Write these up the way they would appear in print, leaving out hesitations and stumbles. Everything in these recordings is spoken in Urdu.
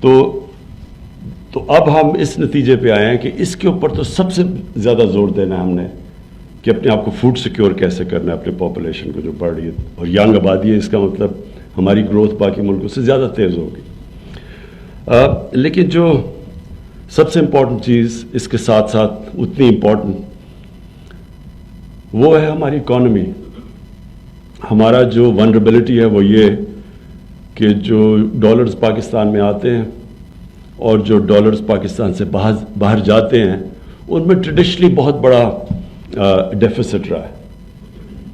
تو اب ہم اس نتیجے پہ آئے ہیں کہ اس کے اوپر تو سب سے زیادہ زور دینا ہے ہم نے کہ اپنے آپ کو فوڈ سیکیور کیسے کرنا ہے اپنے پاپولیشن کو جو بڑھ رہی ہے اور ینگ آبادی ہے. اس کا مطلب ہماری گروتھ باقی ملکوں سے زیادہ تیز ہوگی. لیکن جو سب سے امپورٹنٹ چیز اس کے ساتھ ساتھ اتنی امپورٹنٹ وہ ہے ہماری اکانومی. ہمارا جو ونربلٹی ہے وہ یہ کہ جو ڈالرز پاکستان میں آتے ہیں اور جو ڈالرز پاکستان سے باہر جاتے ہیں ان میں ٹریڈیشنلی بہت بڑا ڈیفیسٹ رہا ہے.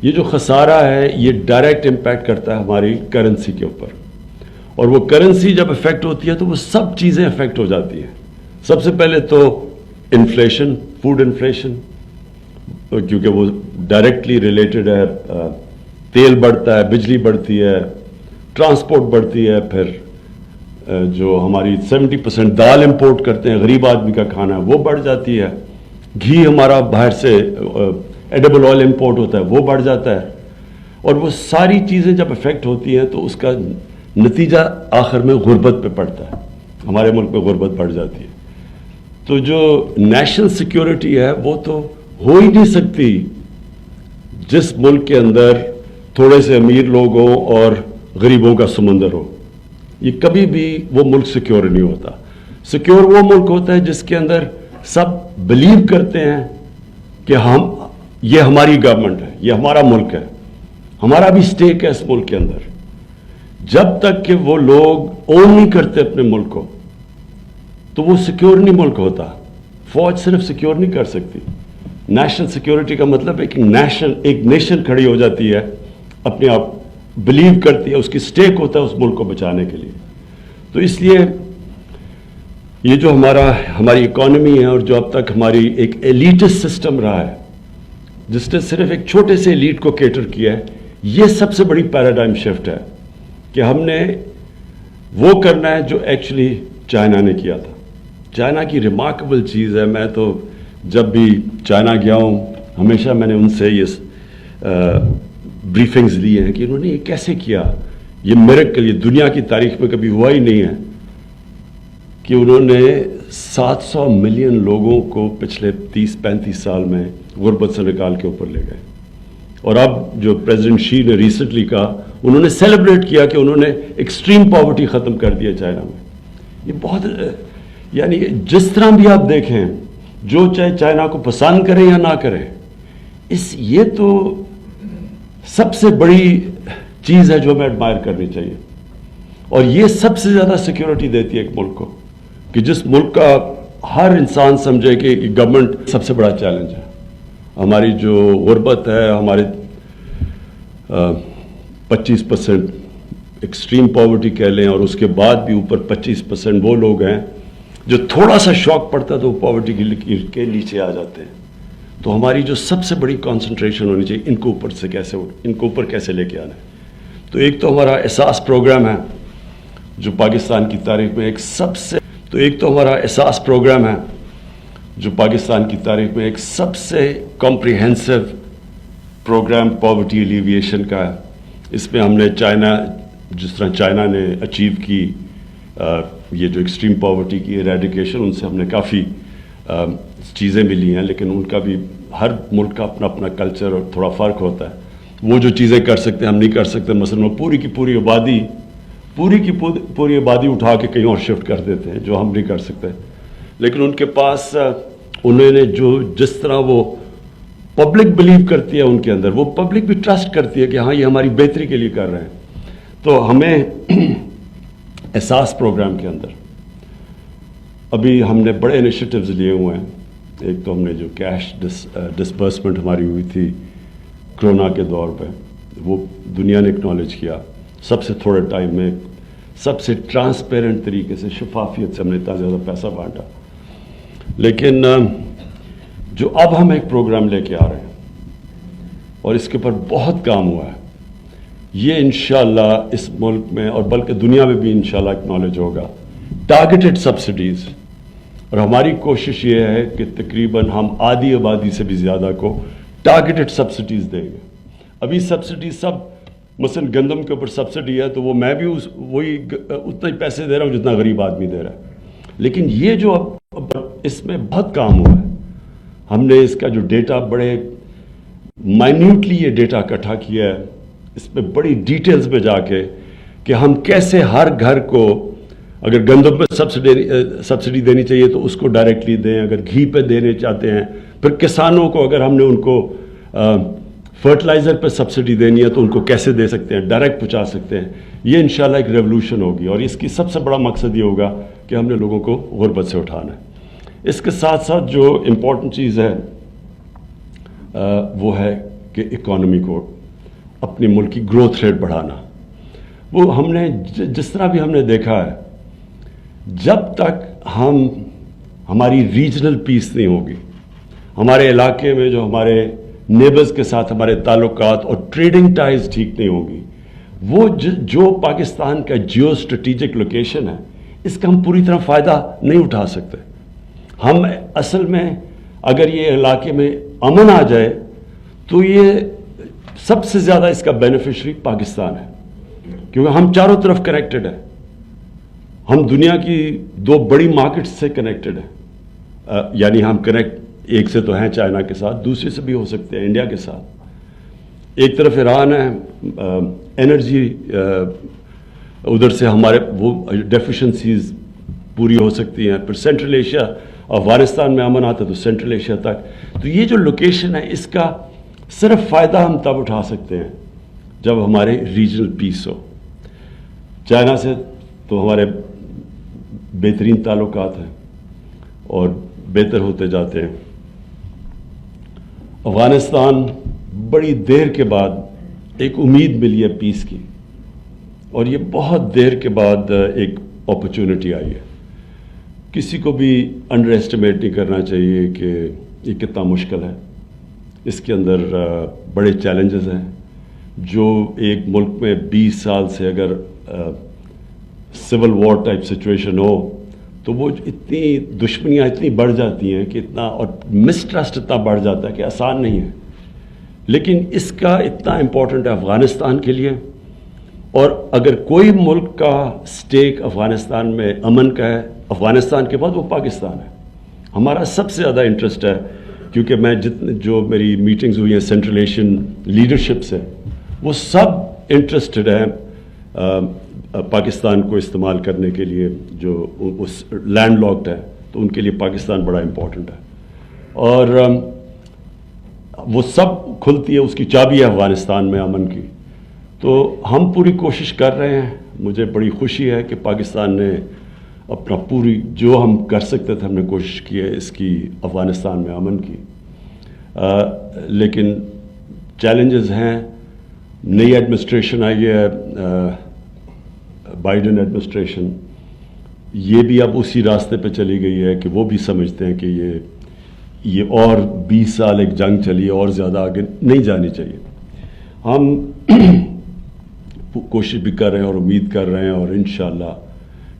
یہ جو خسارہ ہے یہ ڈائریکٹ امپیکٹ کرتا ہے ہماری کرنسی کے اوپر, اور وہ کرنسی جب افیکٹ ہوتی ہے تو وہ سب چیزیں افیکٹ ہو جاتی ہیں. سب سے پہلے تو انفلیشن, فوڈ انفلیشن, کیونکہ وہ ڈائریکٹلی ریلیٹڈ ہے. تیل بڑھتا ہے, بجلی بڑھتی ہے, ٹرانسپورٹ بڑھتی ہے, پھر جو ہماری 70% دال امپورٹ کرتے ہیں غریب آدمی کا کھانا ہے وہ بڑھ جاتی ہے. گھی ہمارا باہر سے ایڈیبل آئل امپورٹ ہوتا ہے وہ بڑھ جاتا ہے. اور وہ ساری چیزیں جب افیکٹ ہوتی ہیں تو اس کا نتیجہ آخر میں غربت پہ پڑتا ہے. ہمارے ملک میں غربت بڑھ جاتی ہے. تو جو نیشنل سیکیورٹی ہے وہ تو ہو ہی نہیں سکتی جس ملک کے اندر تھوڑے سے امیر لوگ ہوں اور غریبوں کا سمندر ہو. یہ کبھی بھی وہ ملک سیکیور نہیں ہوتا. سیکیور وہ ملک ہوتا ہے جس کے اندر سب بلیو کرتے ہیں کہ یہ ہماری گورنمنٹ ہے, یہ ہمارا ملک ہے, ہمارا بھی سٹیک ہے اس ملک کے اندر. جب تک کہ وہ لوگ اون نہیں کرتے اپنے ملک کو تو وہ سیکیور نہیں ملک ہوتا. فوج صرف سیکیور نہیں کر سکتی. نیشنل سیکیورٹی کا مطلب ہے کہ ایک نیشن کھڑی ہو جاتی ہے, اپنے آپ بلیو کرتی ہے, اس کی سٹیک ہوتا ہے اس ملک کو بچانے کے لیے. تو اس لیے یہ جو ہماری اکانومی ہے اور جو اب تک ہماری ایک ایلیٹس سسٹم رہا ہے جس نے صرف ایک چھوٹے سے ایلیٹ کو کیٹر کیا ہے, یہ سب سے بڑی پیراڈائم شفٹ ہے کہ ہم نے وہ کرنا ہے جو ایکچولی چائنا نے کیا تھا. چائنا کی ریمارکیبل چیز ہے, میں تو جب بھی چائنا گیا ہوں ہمیشہ میں نے ان سے یہ بریفنگز لی ہیں کہ انہوں نے یہ کیسے کیا. یہ میریکل, یہ دنیا کی تاریخ میں کبھی ہوا ہی نہیں ہے کہ انہوں نے 700 ملین لوگوں کو پچھلے 30-35 سال میں غربت سے نکال کے اوپر لے گئے. اور اب جو پریزیڈنٹ شی نے ریسنٹلی کہا, انہوں نے سیلیبریٹ کیا کہ انہوں نے ایکسٹریم پاورٹی ختم کر دیا چائنا میں. یہ بہت, یعنی جس طرح بھی آپ دیکھیں, جو چاہے چائنا کو پسند کریں یا نہ کریں, یہ تو سب سے بڑی چیز ہے جو ہمیں ایڈمائر کرنی چاہیے. اور یہ سب سے زیادہ سیکیورٹی دیتی ہے ایک ملک کو کہ جس ملک کا ہر انسان سمجھے کہ گورنمنٹ سب سے بڑا چیلنج ہے. ہماری جو غربت ہے, ہمارے 25% ایکسٹریم پاورٹی کہہ لیں, اور اس کے بعد بھی اوپر 25% وہ لوگ ہیں جو تھوڑا سا شوق پڑتا ہے تو وہ پاورٹی کے نیچے آ جاتے ہیں. تو ہماری جو سب سے بڑی کانسنٹریشن ہونی چاہیے ان کو اوپر کیسے لے کے آنا ہے. تو ایک تو ہمارا احساس پروگرام ہے جو پاکستان کی تاریخ میں ایک سب سے کمپریہنسو پروگرام پاورٹی ایلیویشن کا ہے. اس میں ہم نے جس طرح چائنا نے اچیو کی یہ جو ایکسٹریم پاورٹی کی ایریڈیکیشن, ان سے ہم نے کافی چیزیں ملی ہیں, لیکن ان کا بھی ہر ملک کا اپنا اپنا کلچر اور تھوڑا فرق ہوتا ہے. وہ جو چیزیں کر سکتے ہیں ہم نہیں کر سکتے. مثلا وہ پوری کی پوری آبادی اٹھا کے کہیں اور شفٹ کر دیتے ہیں جو ہم نہیں کر سکتے. لیکن ان کے پاس انہوں نے جس طرح وہ پبلک بلیو کرتی ہے ان کے اندر, وہ پبلک بھی ٹرسٹ کرتی ہے کہ ہاں یہ ہماری بہتری کے لیے کر رہے ہیں. تو ہمیں احساس پروگرام کے اندر ابھی ہم نے بڑے انیشیٹوز لیے ہوئے ہیں. ایک تو ہم نے جو کیش ڈسبرسمنٹ ہماری ہوئی تھی کرونا کے دور پہ, وہ دنیا نے اکنالج کیا. سب سے تھوڑے ٹائم میں سب سے ٹرانسپیرنٹ طریقے سے شفافیت سے ہم نے اتنا زیادہ پیسہ بانٹا. لیکن جو اب ہم ایک پروگرام لے کے آ رہے ہیں اور اس کے اوپر بہت کام ہوا ہے, یہ انشاءاللہ اس ملک میں اور بلکہ دنیا میں بھی انشاءاللہ اکنالج ہوگا, ٹارگیٹڈ سبسڈیز. اور ہماری کوشش یہ ہے کہ تقریباً ہم آدھی آبادی سے بھی زیادہ کو ٹارگیٹڈ سبسڈیز دیں گے. ابھی سبسڈیز سب مثلا گندم کے اوپر سبسڈی ہے تو وہ میں بھی وہی اتنا ہی پیسے دے رہا ہوں جتنا غریب آدمی دے رہا ہے. لیکن یہ جو اب اس میں بہت کام ہوا ہے. ہم نے اس کا جو ڈیٹا بڑے مائنیوٹلی یہ ڈیٹا اکٹھا کیا ہے, اس میں بڑی ڈیٹیلز میں جا کے کہ ہم کیسے ہر گھر کو اگر گندم پہ سبسڈی دینی چاہیے تو اس کو ڈائریکٹلی دیں, اگر گھی پہ دینے چاہتے ہیں, پھر کسانوں کو اگر ہم نے ان کو فرٹیلائزر پہ سبسڈی دینی ہے تو ان کو کیسے دے سکتے ہیں, ڈائریکٹ پہنچا سکتے ہیں. یہ انشاءاللہ ایک ریولوشن ہوگی, اور اس کی سب سے بڑا مقصد یہ ہوگا کہ ہم نے لوگوں کو غربت سے اٹھانا ہے. اس کے ساتھ ساتھ جو امپورٹنٹ چیز ہے وہ ہے کہ اکانومی کو, اپنے ملک کی گروتھ ریٹ بڑھانا. وہ ہم نے جس طرح بھی ہم نے دیکھا ہے, جب تک ہماری ریجنل پیس نہیں ہوگی, ہمارے علاقے میں جو ہمارے نیبرز کے ساتھ ہمارے تعلقات اور ٹریڈنگ ٹائز ٹھیک نہیں ہوگی, وہ جو پاکستان کا جیو اسٹریٹجک لوکیشن ہے اس کا ہم پوری طرح فائدہ نہیں اٹھا سکتے. ہم اصل میں اگر یہ علاقے میں امن آ جائے تو یہ سب سے زیادہ اس کا بینیفیشری پاکستان ہے, کیونکہ ہم چاروں طرف کنیکٹڈ ہیں. ہم دنیا کی 2 بڑی مارکیٹ سے کنیکٹڈ ہیں, یعنی ہم کنیکٹ ایک سے تو ہیں چائنا کے ساتھ, دوسرے سے بھی ہو سکتے ہیں انڈیا کے ساتھ. ایک طرف ایران ہے, انرجی ادھر سے ہمارے وہ ڈیفیشنسیز پوری ہو سکتی ہیں. پھر سینٹرل ایشیا, افغانستان میں امن آتا ہے تو سینٹرل ایشیا تک. تو یہ جو لوکیشن ہے اس کا صرف فائدہ ہم تب اٹھا سکتے ہیں جب ہمارے ریجنل پیس ہو. چائنا سے تو ہمارے بہترین تعلقات ہیں اور بہتر ہوتے جاتے ہیں. افغانستان بڑی دیر کے بعد ایک امید ملی ہے پیس کی, اور یہ بہت دیر کے بعد ایک اپرچونٹی آئی ہے. کسی کو بھی انڈر ایسٹیمیٹ نہیں کرنا چاہیے کہ یہ کتنا مشکل ہے. اس کے اندر بڑے چیلنجز ہیں. جو ایک ملک میں 20 سال سے اگر سول وار ٹائپ سچویشن ہو تو وہ اتنی دشمنیاں اتنی بڑھ جاتی ہیں کہ اتنا, اور مسٹرسٹ اتنا بڑھ جاتا ہے کہ آسان نہیں ہے. لیکن اس کا اتنا امپورٹنٹ ہے افغانستان کے لیے, اور اگر کوئی ملک کا سٹیک افغانستان میں امن کا ہے, افغانستان کے بعد وہ پاکستان ہے. ہمارا سب سے زیادہ انٹرسٹ ہے, کیونکہ میں جو میری میٹنگز ہوئی ہیں سینٹرل ایشین لیڈرشپ سے, وہ سب انٹرسٹڈ ہیں پاکستان کو استعمال کرنے کے لیے. جو اس لینڈ لاکڈ ہے تو ان کے لیے پاکستان بڑا امپورٹنٹ ہے, اور وہ سب کھلتی ہے, اس کی چابی ہے افغانستان میں امن کی. تو ہم پوری کوشش کر رہے ہیں. مجھے بڑی خوشی ہے کہ پاکستان نے اپنا پوری جو ہم کر سکتے تھے ہم نے کوشش کی ہے اس کی افغانستان میں امن کی. لیکن چیلنجز ہیں. نئی ایڈمنسٹریشن آئی ہے, بائیڈن ایڈمنسٹریشن, یہ بھی اب اسی راستے پہ چلی گئی ہے کہ وہ بھی سمجھتے ہیں کہ یہ اور 20 سال ایک جنگ چلی, اور زیادہ آگے نہیں جانی چاہیے. ہم کوشش بھی کر رہے ہیں اور امید کر رہے ہیں, اور انشاءاللہ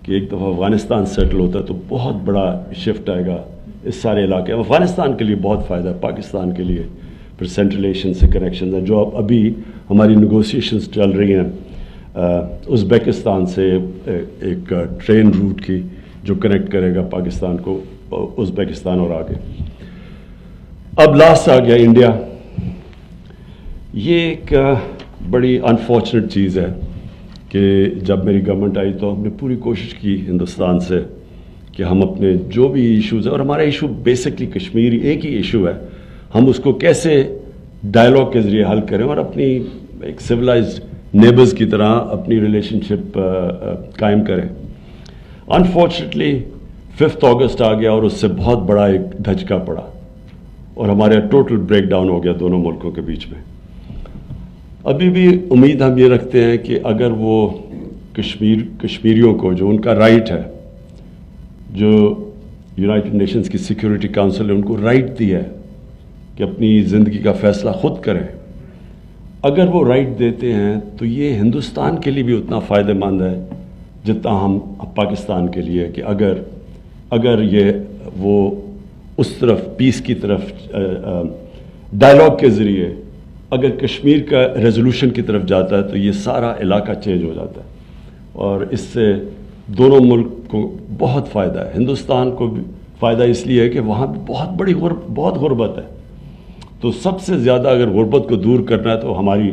کہ ایک دفعہ افغانستان سیٹل ہوتا ہے تو بہت بڑا شفٹ آئے گا اس سارے علاقے. افغانستان کے لیے بہت فائدہ ہے, پاکستان کے لیے. پھر سینٹرل ایشین سے کنیکشنز ہیں جو ابھی ہماری نیگوسیشنز چل رہی ہیں ازبیکستان سے, ایک ٹرین روٹ کی جو کنیکٹ کرے گا پاکستان کو ازبیکستان اور آگے. اب لاسٹ آ گیا انڈیا. یہ ایک بڑی انفارچونیٹ چیز ہے کہ جب میری گورنمنٹ آئی تو ہم نے پوری کوشش کی ہندوستان سے کہ ہم اپنے جو بھی ایشوز ہیں, اور ہمارا ایشو بیسکلی کشمیری ایک ہی ایشو ہے, ہم اس کو کیسے ڈائلاگ کے ذریعے حل کریں اور اپنی ایک سویلائزڈ نیبرز کی طرح اپنی ریلیشن شپ قائم کریں. انفارچونیٹلی 5 اگست آ گیا اور اس سے بہت بڑا ایک دھچکا پڑا, اور ہمارے ٹوٹل بریک ڈاؤن ہو گیا دونوں ملکوں کے بیچ میں. ابھی بھی امید ہم یہ رکھتے ہیں کہ اگر وہ کشمیریوں کو جو ان کا رائٹ ہے, جو یونائٹڈ نیشنز کی سیکیورٹی کاؤنسل نے ان کو رائٹ دیا ہے کہ اپنی زندگی کا فیصلہ خود کریں, اگر وہ رائٹ دیتے ہیں تو یہ ہندوستان کے لیے بھی اتنا فائدہ مند ہے جتنا ہم پاکستان کے لیے, کہ اگر یہ وہ اس طرف پیس کی طرف ڈائلاگ کے ذریعے اگر کشمیر کا ریزولوشن کی طرف جاتا ہے تو یہ سارا علاقہ چینج ہو جاتا ہے، اور اس سے دونوں ملک کو بہت فائدہ ہے. ہندوستان کو بھی فائدہ اس لیے ہے کہ وہاں بہت بڑی بہت غربت ہے. تو سب سے زیادہ اگر غربت کو دور کرنا ہے تو ہماری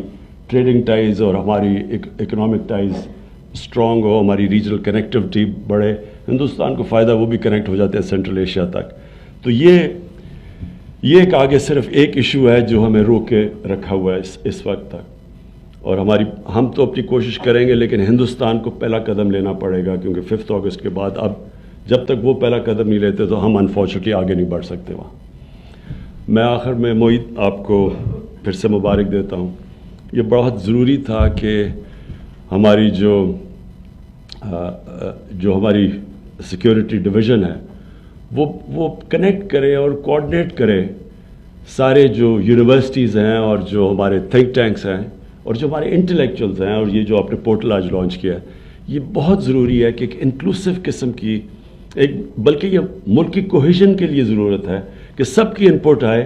ٹریڈنگ ٹائز اور ہماری اکنامک ٹائز اسٹرانگ ہو، ہماری ریجنل کنیکٹیوٹی بڑھے. ہندوستان کو فائدہ، وہ بھی کنیکٹ ہو جاتے ہیں سینٹرل ایشیا تک. تو یہ ایک آگے صرف ایک ایشو ہے جو ہمیں روک کے رکھا ہوا ہے اس وقت تک. اور ہم تو اپنی کوشش کریں گے، لیکن ہندوستان کو پہلا قدم لینا پڑے گا، کیونکہ 5 اگست کے بعد اب جب تک وہ پہلا قدم نہیں لیتے تو ہم انفارچونیٹلی آگے نہیں بڑھ سکتے وہاں. میں آخر میں معید آپ کو پھر سے مبارک دیتا ہوں. یہ بہت ضروری تھا کہ ہماری جو ہماری سیکیورٹی ڈویژن ہے وہ کنیکٹ کرے اور کوآرڈینیٹ کرے سارے جو یونیورسٹیز ہیں اور جو ہمارے تھنک ٹینکس ہیں اور جو ہمارے انٹلیکچوئلز ہیں. اور یہ جو آپ نے پورٹل آج لانچ کیا ہے، یہ بہت ضروری ہے کہ ایک انکلوسیو قسم کی بلکہ یہ ملک کی کوہیژن کے لیے ضرورت ہے کہ سب کی انپٹ آئے،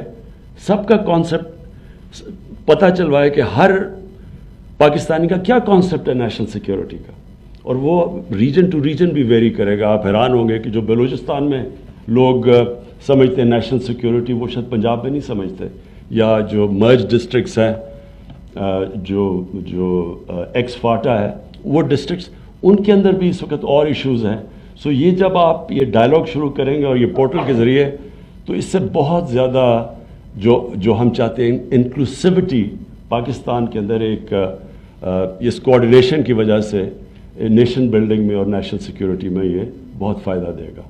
سب کا کانسیپٹ پتہ چلوائے کہ ہر پاکستانی کا کیا کانسیپٹ ہے نیشنل سیکیورٹی کا. اور وہ ریجن ٹو ریجن بھی ویری کرے گا. آپ حیران ہوں گے کہ جو بلوچستان میں لوگ سمجھتے ہیں نیشنل سیکیورٹی، وہ شاید پنجاب میں نہیں سمجھتے. یا جو مرج ڈسٹرکٹس ہیں، جو ایکس فاٹا ہے، وہ ڈسٹرکٹس، ان کے اندر بھی اس وقت اور ایشوز ہیں. سو یہ جب آپ یہ ڈائلاگ شروع کریں گے اور یہ پورٹل کے ذریعے، تو اس سے بہت زیادہ جو ہم چاہتے ہیں انکلوسیوٹی پاکستان کے اندر ایک اس کوآرڈینیشن کی وجہ سے نیشن بلڈنگ میں اور نیشنل سیکیورٹی میں یہ بہت فائدہ دے گا.